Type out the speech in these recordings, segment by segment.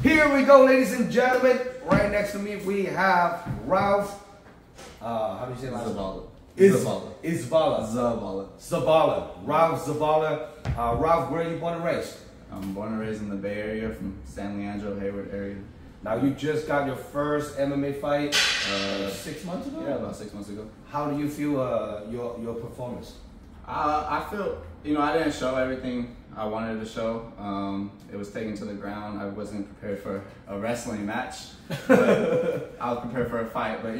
Here we go, ladies and gentlemen. Right next to me, we have Ralph. How do you say last name? Zavala. Ralph Zavala. Ralph, where are you born and raised? I'm born and raised in the Bay Area, from San Leandro, Hayward area. Now, you just got your first MMA fight 6 months ago? Yeah, about 6 months ago. How do you feel your performance? I feel, I didn't show everything I wanted to show. It was taken to the ground. I wasn't prepared for a wrestling match, but I was prepared for a fight. But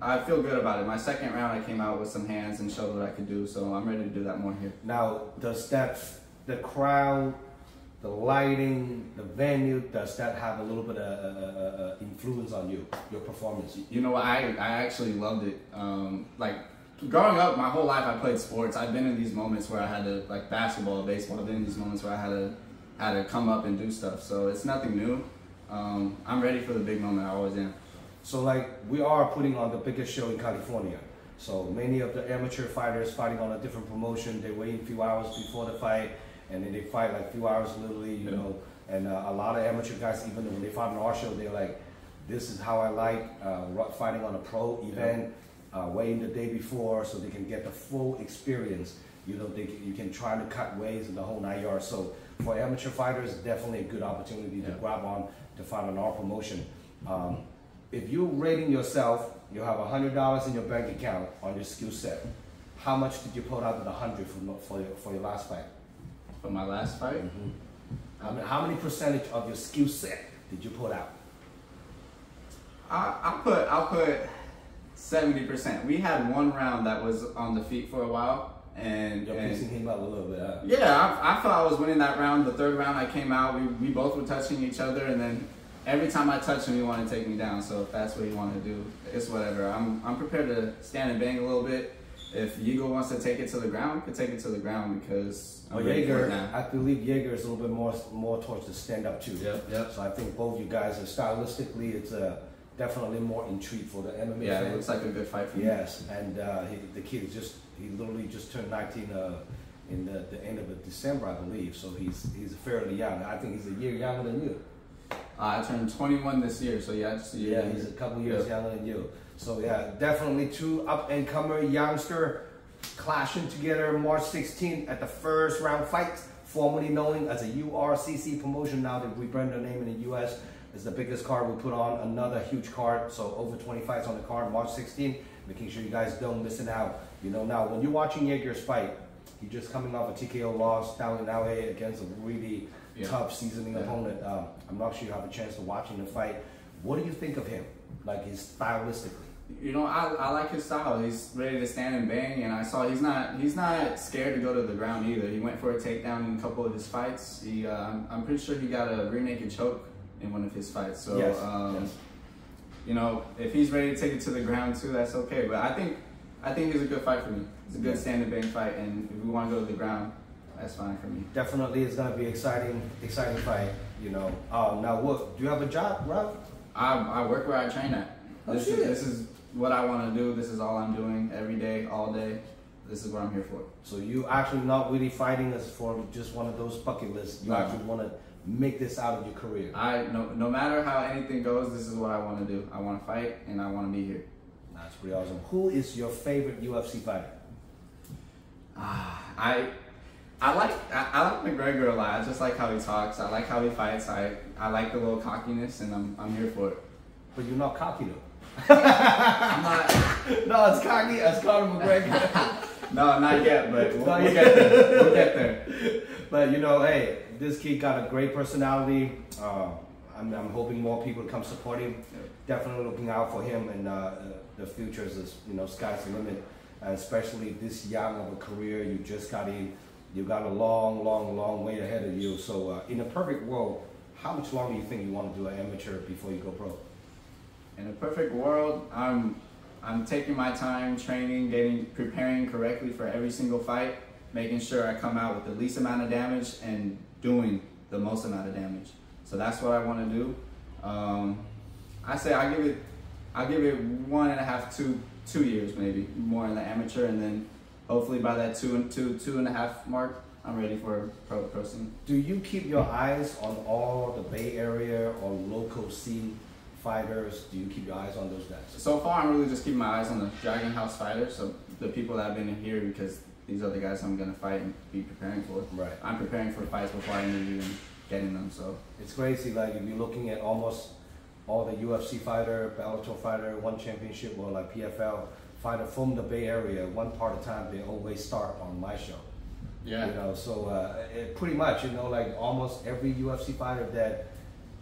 I feel good about it. My second round, I came out with some hands and showed what I could do. So I'm ready to do that more here. Now, does the crowd, the lighting, the venue, does that have a little bit of influence on your performance? I actually loved it. Growing up, my whole life I played sports. I've been in these moments where I had to, like basketball, baseball, I've been in these moments where I had to come up and do stuff. So it's nothing new. I'm ready for the big moment. I always am. So we are putting on the biggest show in California. So many of the amateur fighters fighting on a different promotion, they wait a few hours before the fight, and then they fight like a few hours literally, you know. And a lot of amateur guys, even when they fight on our show, they're like, this is how I like fighting on a pro event. Waiting the day before so they can get the full experience. You can try to cut weights and the whole 9 yards. So for amateur fighters, definitely a good opportunity to grab on to fight on our promotion. If you're rating yourself, you have $100 in your bank account on your skill set. How much did you put out of the 100 for your last fight? For my last fight? Mm-hmm. How many percentage of your skill set did you put out? I'll put 70%. We had one round that was on the feet for a while, and you're pissing him up a little bit. Huh? Yeah, I thought I was winning that round. The third round I came out, we both were touching each other, and then every time I touched him, he wanted to take me down. So if that's what he wanted to do, it's whatever. I'm prepared to stand and bang a little bit. If Yigo wants to take it to the ground, he could take it to the ground because I'm ready for it now. I believe Jaeger is a little bit more towards the stand up too. Yep. So I think both you guys are stylistically, it's definitely more intrigued for the MMA. Yeah, fans. It looks like a good fight for me. Yes, and the kid he literally just turned 19 in the end of December, I believe. So he's fairly young. I think he's a year younger than you. I turned 21 this year, so yeah, just a year. Yeah, he's a couple years younger than you. So yeah, definitely two up-and-comer youngster clashing together March 16th at the first round fight, formerly known as a URCC promotion. Now that we brand the name in the U.S. It's the biggest card we put on, another huge card. So over 20 fights on the card, March 16th. Making sure you guys don't listen out. Now when you're watching Jaeger's fight, he's just coming off a TKO loss down in LA against a really tough seasoning opponent. I'm not sure you have a chance to watch him the fight. What do you think of him, like his stylistically? I like his style. He's ready to stand and bang, and I saw he's not scared to go to the ground either. He went for a takedown in a couple of his fights. I'm pretty sure he got a rear naked choke in one of his fights. So yes. If he's ready to take it to the ground too, that's okay. But I think it's a good fight for me. It's a good stand and bang fight, and if we want to go to the ground, that's fine for me. Definitely, it's gonna be exciting fight. Now what? Do you have a job, Ralph? I work where I train at. This is what I want to do. This is all I'm doing every day, all day. This is what I'm here for. So you actually not really fighting as for just one of those bucket lists. You actually want to make this out of your career. No matter how anything goes, this is what I want to do. I want to fight and I want to be here. That's pretty awesome. Who is your favorite UFC fighter? I like McGregor a lot. I just like how he talks. I like how he fights. I like the little cockiness, and I'm here for it. But you're not cocky though. I'm not. No, it's cocky as Conor McGregor. No, not yet, but we'll get there. We'll get there. But hey, this kid got a great personality. I'm hoping more people come support him. Definitely looking out for him, and the future is sky's the limit. And especially this young of a career, you just got in. You got a long way ahead of you. So in a perfect world, how much longer do you think you want to do an amateur before you go pro? In a perfect world, I'm taking my time training, preparing correctly for every single fight, making sure I come out with the least amount of damage and doing the most amount of damage. So that's what I want to do. I say I'll give it 1.5, 2 years maybe more in the amateur, and then hopefully by that two and a half mark, I'm ready for pro scene. Do you keep your eyes on all the Bay Area or local scene fighters? Do you keep your eyes on those guys? So far, I'm really just keeping my eyes on the Dragon House fighters, so the people that have been in here, because these are the guys I'm gonna fight and be preparing for. Right. I'm preparing for fights before I even getting them. So it's crazy. Like if you're looking at almost all the UFC fighter, Bellator fighter, one championship, or like PFL fighter from the Bay Area, one part of the time they always start on my show. Yeah. You know, so pretty much, you know, like almost every UFC fighter that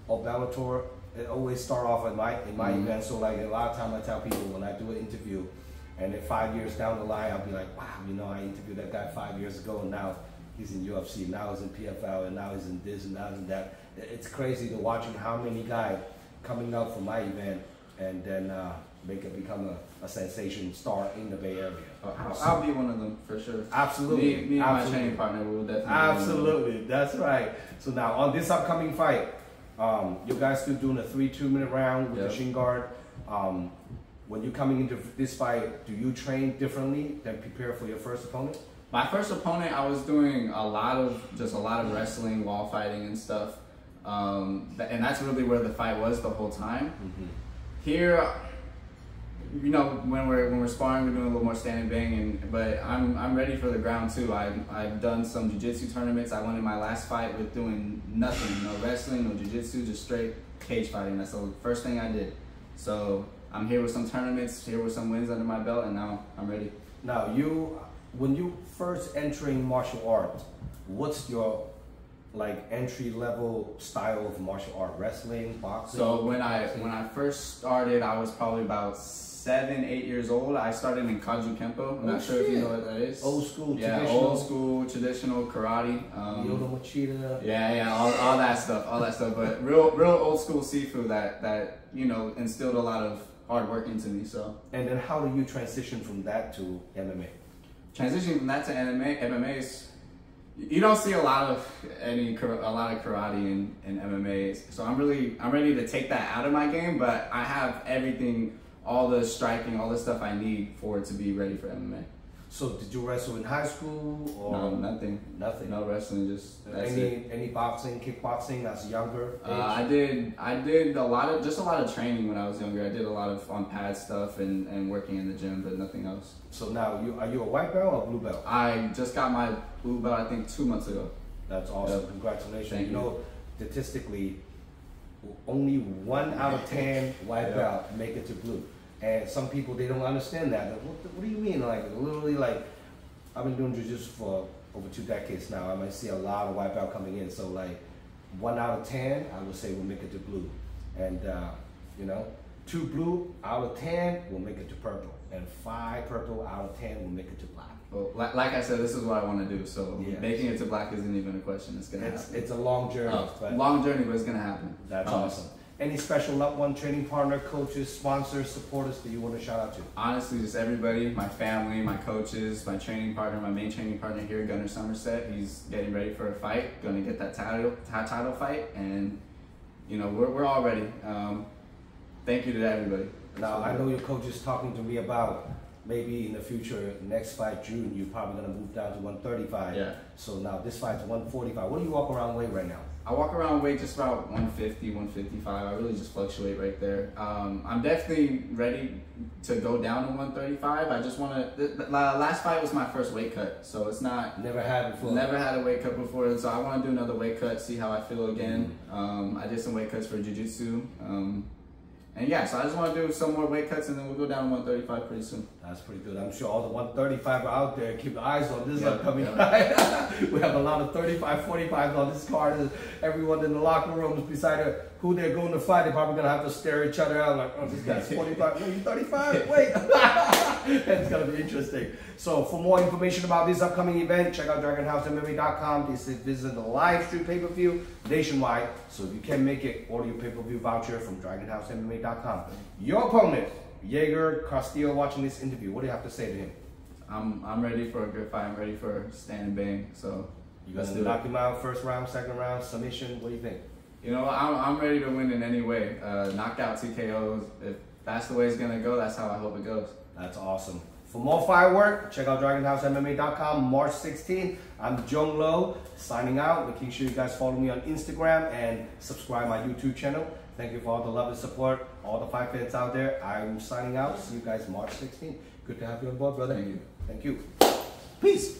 or Bellator, it always start off in my event. So like a lot of time I tell people when I do an interview, and then 5 years down the line, I'll be like, wow, you know, I interviewed that guy 5 years ago, and now he's in UFC, now he's in PFL, and now he's in this, and now he's in that. It's crazy to watching how many guys coming up from my event, and then make it become a sensation star in the Bay Area. I'll be one of them for sure. Absolutely. Me and my training partner will definitely. Absolutely, that's right. So now on this upcoming fight, you guys still doing a 3 2-minute round with the shin guard. When you're coming into this fight, do you train differently than prepare for your first opponent? My first opponent, I was doing a lot of wrestling, wall fighting and stuff, and that's really where the fight was the whole time. Here, you know, when we're sparring, we're doing a little more standing banging, but I'm ready for the ground too. I've done some jiu-jitsu tournaments. I won in my last fight with doing nothing, no wrestling, no jiu-jitsu, just straight cage fighting. That's the first thing I did. So I'm here with some tournaments, here with some wins under my belt, and now I'm ready. Now when you first entering martial arts, what's your like entry level style of martial art? Wrestling, boxing? So when I first started, I was probably about 7, 8 years old. I started in Kaju Kempo. I'm not sure if you know what that is. Old school, yeah, traditional. old school, traditional karate. Yoda Machida. Yeah, all that stuff. But real old school Sifu that you know instilled a lot of hard work into me. So. And then how do you transition from that to MMA? Transitioning from that to MMA is, you don't see a lot of karate in MMA. So I'm ready to take that out of my game, but I have everything, all the striking, all the stuff I need for it to be ready for MMA. So did you wrestle in high school or no? Nothing. No wrestling. Just any boxing, kickboxing as younger age? I did a lot of training when I was younger. I did a lot of on pad stuff and working in the gym, but nothing else. So now are you a white belt or blue belt? I just got my blue belt I think 2 months ago. That's awesome. Yep. Congratulations. Thank you. You know, statistically, only 1 out of 10 white belt make it to blue. And some people, they don't understand that. Like, what do you mean? Like, literally, like, I've been doing jiu-jitsu for over 2 decades now. I might see a lot of white belt coming in. So, like, 1 out of 10, I would say will make it to blue. And, you know, 2 blue out of 10 will make it to purple. And 5 purple out of 10 will make it to black. Well, like I said, this is what I want to do. So making it to black isn't even a question. It's gonna happen. It's a long journey. Long journey, but it's gonna happen. That's awesome. Any special loved one, training partner, coaches, sponsors, supporters that you want to shout out to? Honestly, just everybody, my family, my coaches, my training partner, my main training partner here, Gunnar Somerset. He's getting ready for a fight, going to get that title fight, and you know we're all ready. Thank you to everybody. Now I know your coach is talking to me about maybe in the future, next fight June, you're probably going to move down to 135. Yeah. So now this fight's 145. What do you walk around weight right now? I walk around weight just about 150, 155. I really just fluctuate right there. I'm definitely ready to go down to 135. I just want to. The last fight was my first weight cut, so it's not. Never had before. Never had a weight cut before, so I want to do another weight cut, see how I feel again. I did some weight cuts for jiu-jitsu. And yeah, so I just want to do some more weight cuts and then we'll go down to 135 pretty soon. That's pretty good. I'm sure all the 135 are out there. Keep the eyes on this upcoming fight. We have a lot of 35, 45s on this card. Everyone in the locker rooms, beside who they're going to fight, they're probably going to have to stare each other out like, oh, this guy's 45. No, you 35? Wait. It's going to be interesting. So for more information about this upcoming event, check out DragonHouseMMA.com. Visit the live stream pay-per-view nationwide. So if you can make it, order your pay-per-view voucher from DragonHouseMMA.com. Your opponent, Jaeger Castillo, watching this interview, what do you have to say to him? I'm ready for a good fight. I'm ready for stand and bang. So you gonna knock him out first round, second round, submission? What do you think? You know, I'm ready to win in any way. Knockout, TKOs. If that's the way it's gonna go, that's how I hope it goes. That's awesome. For more firework, check out DragonHouseMMA.com March 16th. I'm Jung Lo, signing out. Making sure you guys follow me on Instagram and subscribe my YouTube channel. Thank you for all the love and support, all the fight fans out there. I'm signing out. See you guys March 16th. Good to have you on board, brother. Thank you. Thank you. Peace.